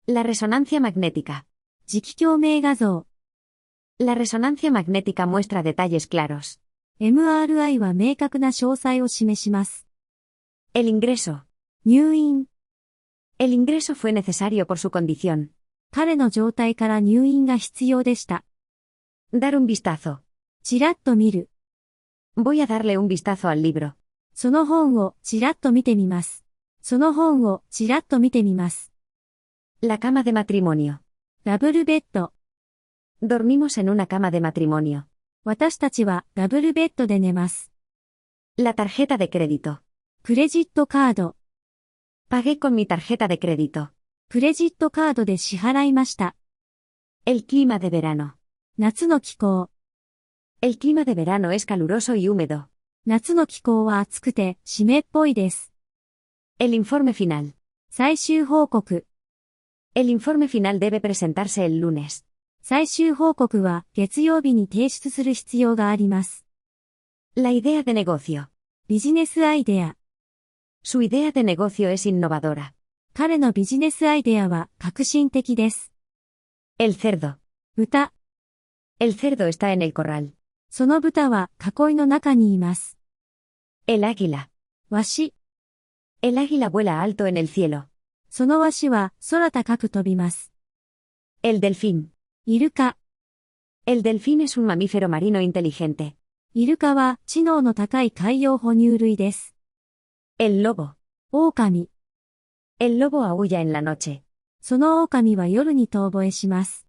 La resonancia magnética. 磁気共鳴画像。La resonancia magnética muestra detalles claros. MRI は明確な詳細を示します。El ingreso. 入院。El ingreso fue necesario por su condición. 彼の状態から入院が必要でした。Dar un vistazo. ちらっと見る。Voy a darle un vistazo al libro. その本をちらっと見てみます。その本をちらっと見てみます。La cama de matrimonio. ダブルベッド。Dormimos en una cama de matrimonio. 私たちはダブルベッドで寝ます。La tarjeta de crédito. クレジットカード。Pagué con mi tarjeta de crédito. クレジットカードで支払いました。El clima de verano. 夏の気候。El clima de verano es caluroso y húmedo. 夏の気候は暑くて湿っぽいです。El informe final. 最終報告。El informe final debe presentarse el lunes. 最終報告は月曜日に提出する必要があります。La idea de negocio. ビジネスアイデア。Su idea de negocio es innovadora. 彼のビジネスアイデアは革新的です。El cerdo. 豚。El cerdo está en el corral. その豚は囲いの中にいます。El águila. ワシ。El águila vuela alto en el cielo. そのワシは空高く飛びます。El delfín. イルカ。El delfín es un mamífero marino inteligente. イルカは知能の高い海洋哺乳類です。El lobo. 狼。El lobo aúlla en la noche. その狼は夜に遠吠えします。